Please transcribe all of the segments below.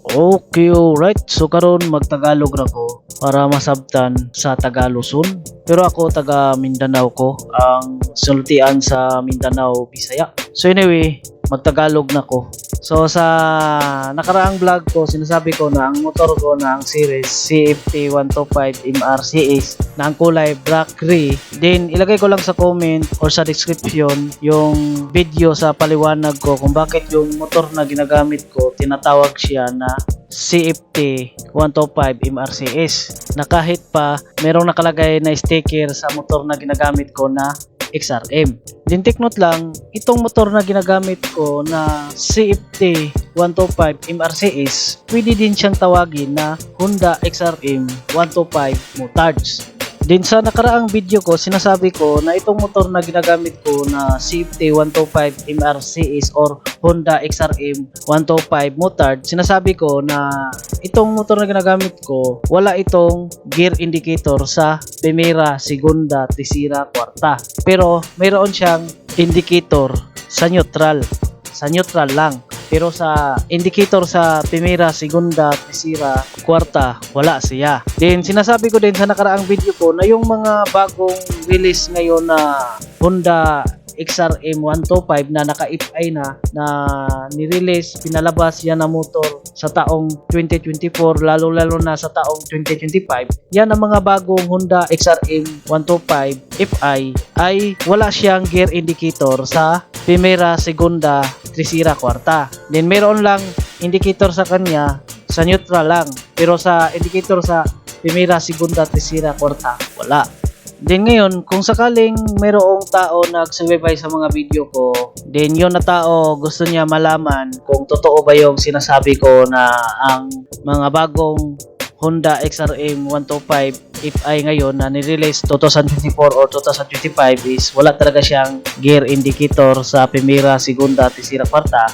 Okay, alright. So karon magtagalog ra ko para masabtan sa Tagaluson. Pero ako taga Mindanao ko, ang sultian sa Mindanao, Bisaya. So anyway, magtagalog na ko. So sa nakaraang vlog ko, sinasabi ko na ang motor ko na ang series CFT 125 MRCS na ang kulay black gray. Then ilagay ko lang sa comment or sa description yung video sa paliwanag ko kung bakit yung motor na ginagamit ko tinatawag siya na CFT 125 MRCS, na kahit pa merong nakalagay na sticker sa motor na ginagamit ko na XRM. Din take note lang, itong motor na ginagamit ko na CFT 125 MRCS, pwede din siyang tawagin na Honda XRM 125 Motards. Din sa nakaraang video ko, sinasabi ko na itong motor na ginagamit ko na CFT 125 MRCS or Honda XRM 125 Motard, sinasabi ko na itong motor na ginagamit ko, wala itong gear indicator sa primera, segunda, tercera, kwarta. Pero mayroon siyang indicator sa neutral. Sa neutral lang. Pero sa indicator sa primera, segunda, tercera, kwarta, wala siya. Then sinasabi ko din sa nakaraang video ko na yung mga bagong release ngayon na Honda XRM 125 na naka-FI na ni-release, pinalabas yan na motor sa taong 2024, lalo na sa taong 2025. Yan ang mga bagong Honda XRM 125 FI ay wala siyang gear indicator sa primera, segunda, tercera, kwarta. Then meron lang indicator sa kanya sa neutral lang, pero sa indicator sa primera, segunda, tercera, kwarta wala. Then ngayon, kung sakaling mayroong tao nagsubaybay sa mga video ko, then yun na tao gusto niya malaman kung totoo ba yung sinasabi ko na ang mga bagong Honda XRM 125 FI ngayon na ni-release 2024 or 2025 is wala talaga siyang gear indicator sa primera, segunda, tercera, kwarta.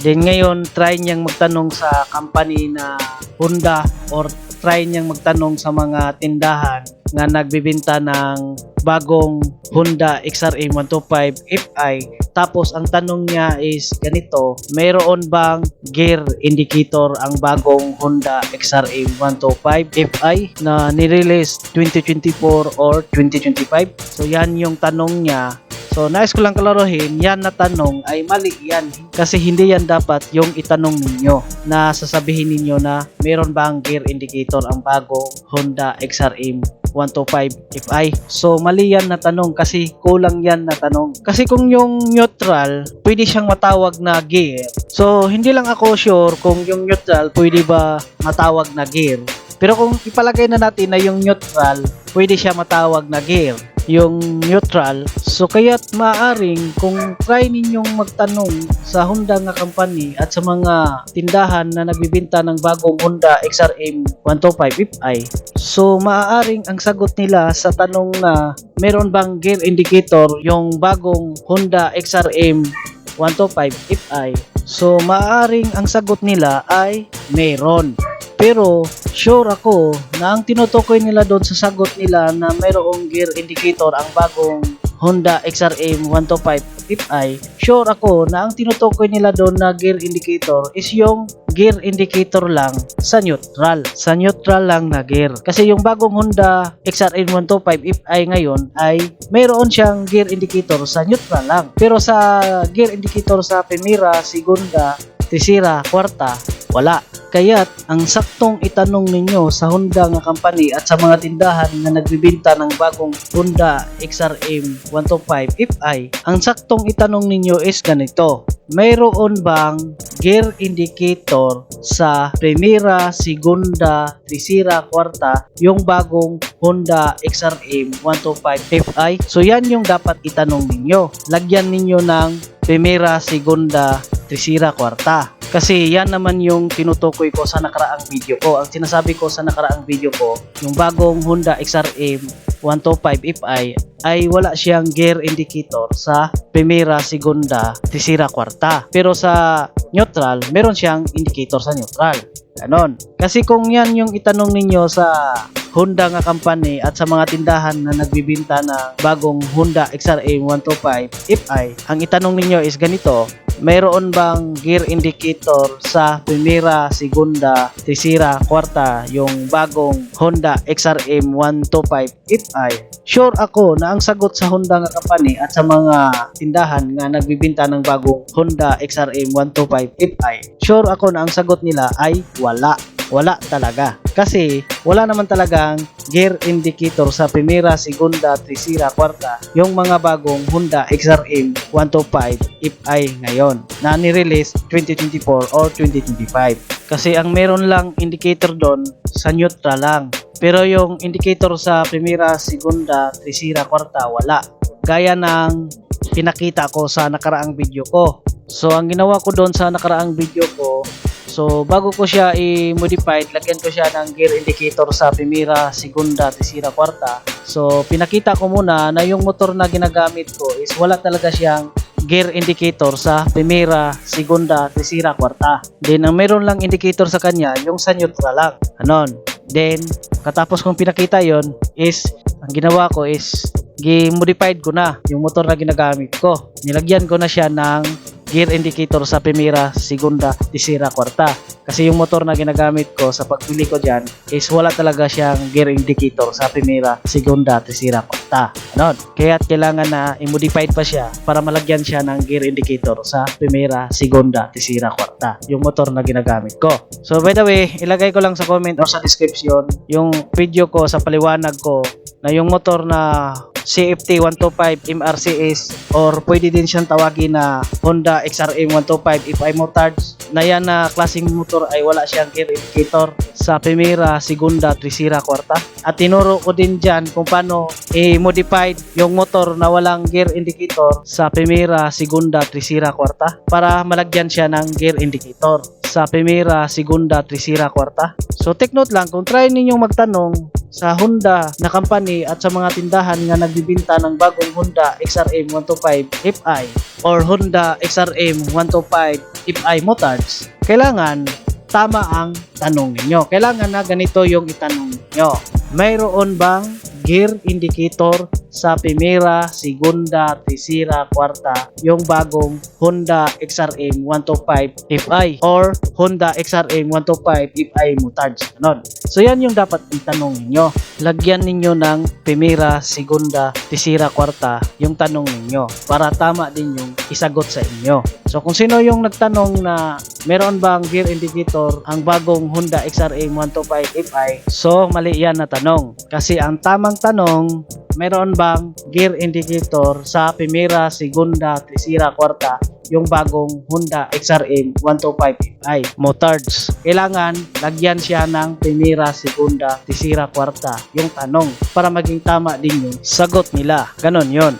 Then ngayon, try niyang magtanong sa company na Honda or try niyang magtanong sa mga tindahan na nagbibenta ng bagong Honda XRM 125 FI. Tapos ang tanong niya is ganito, mayroon bang gear indicator ang bagong Honda XRM 125 FI na nirelease 2024 or 2025? So yan yung tanong niya. So nais ko lang kalaruhin, yan na tanong ay mali yan. Kasi hindi yan dapat yung itanong ninyo na sasabihin ninyo na mayroon bang gear indicator ang bagong Honda XRM 125 FI. So mali yan na tanong kasi kulang yan na tanong. Kasi kung yung neutral, pwede siyang matawag na gear. So hindi lang ako sure kung yung neutral pwede ba matawag na gear. Pero kung ipalagay na natin na yung neutral, pwede siya matawag na gear. Yung neutral, so kaya't maaring kung try ninyong magtanong sa Honda nga company at sa mga tindahan na nagbibenta ng bagong Honda XRM 125 FI, so maaaring ang sagot nila sa tanong na meron bang gear indicator yung bagong Honda XRM 125 FI, so maaaring ang sagot nila ay meron. Pero sure ako na ang tinutukoy nila doon sa sagot nila na mayroong gear indicator ang bagong Honda XRM 125 FI, sure ako na ang tinutukoy nila doon na gear indicator is yung gear indicator lang sa neutral. Sa neutral lang na gear. Kasi yung bagong Honda XRM 125 FI ngayon ay mayroon siyang gear indicator sa neutral lang. Pero sa gear indicator sa primera, segunda, tercera, kwarta, wala. Kaya't ang saktong itanong ninyo sa Honda nga company at sa mga tindahan na nagbibenta ng bagong Honda XRM 125 FI, ang saktong itanong ninyo is ganito, mayroon bang gear indicator sa primera, segunda, tercera, kwarta yung bagong Honda XRM 125 FI? So yan yung dapat itanong ninyo. Lagyan ninyo ng primera, segunda, tercera, kwarta. Kasi yan naman yung tinutukoy ko sa nakaraang video ko. Ang sinasabi ko sa nakaraang video ko, yung bagong Honda XRM 125 FI ay wala siyang gear indicator sa primera, segunda, tercera, kwarta. Pero sa neutral, meron siyang indicator sa neutral. Ganon. Kasi kung yan yung itanong ninyo sa Honda nga company at sa mga tindahan na nagbibenta ng bagong Honda XRM 125 FI, ang itanong ninyo is ganito, mayroon bang gear indicator sa primera, segunda, tercera, kwarta yung bagong Honda XRM 125 Fi? Sure ako na ang sagot sa Honda nga company at sa mga tindahan nga nagbibenta ng bagong Honda XRM 125 Fi, sure ako na ang sagot nila ay wala. Wala talaga. Kasi wala naman talagang gear indicator sa primera, segunda, tercera, kwarta yung mga bagong Honda XRM 125 Fi ngayon na ni-release 2024 or 2025. Kasi ang meron lang indicator doon sa neutral lang. Pero yung indicator sa primera, segunda, tercera, kwarta wala. Gaya ng pinakita ko sa nakaraang video ko. So ang ginawa ko doon sa nakaraang video ko, so bago ko siya i-modify, lagyan ko siya ng gear indicator sa primera, segunda, tercera, kwarta. So pinakita ko muna na yung motor na ginagamit ko is wala talaga siyang gear indicator sa primera, segunda, tercera, kwarta. Then ang meron lang indicator sa kanya yung sa neutral lang. Anon. Then katapos kong pinakita yon is ang ginawa ko is gi-modified ko na yung motor na ginagamit ko. Nilagyan ko na siya ng gear indicator sa primera, segunda, tercera, kwarta. Kasi yung motor na ginagamit ko sa pagbili ko dyan is wala talaga siyang gear indicator sa primera, segunda, tercera, kwarta. Ano? Kaya kailangan na i-modified pa siya para malagyan siya ng gear indicator sa primera, segunda, tercera, kwarta. Yung motor na ginagamit ko. So by the way, ilagay ko lang sa comment o sa description yung video ko sa paliwanag ko na yung motor na CFT 125 MRCS or pwede din siyang tawagin na Honda XRM 125 Fi motards na yan na klaseng motor ay wala siyang gear indicator sa primera, segunda, tercera, kwarta. At tinuro ko din dyan kung paano i-modified yung motor na walang gear indicator sa primera, segunda, tercera, kwarta para malagyan siya ng gear indicator sa primera, segunda, tercera, kwarta. So take note lang, kung try ninyong magtanong sa Honda na company at sa mga tindahan nga nagbibenta ng bagong Honda XRM 125 Fi or Honda XRM 125 Fi motards, kailangan tama ang tanong ninyo. Kailangan na ganito yung itanong ninyo. Mayroon bang gear indicator sa primera, segunda, tercera, kwarta yung bagong Honda XRM 125 Fi or Honda XRM 125 Fi motards? Ganon. So yan yung dapat itanong ninyo. Lagyan ninyo ng primera, segunda, tercera, kwarta yung tanong ninyo para tama din yung isagot sa inyo. So kung sino yung nagtanong na meron bang gear indicator ang bagong Honda XRM 125 Fi, so mali yan na tanong. Kasi ang tamang tanong, meron bang gear indicator sa primera, segunda, tercera, kwarta yung bagong Honda XRM 125 Fi motards? Kailangan lagyan siya ng primera, segunda, tercera, kwarta yung tanong para maging tama din yung sagot nila. Ganon yon.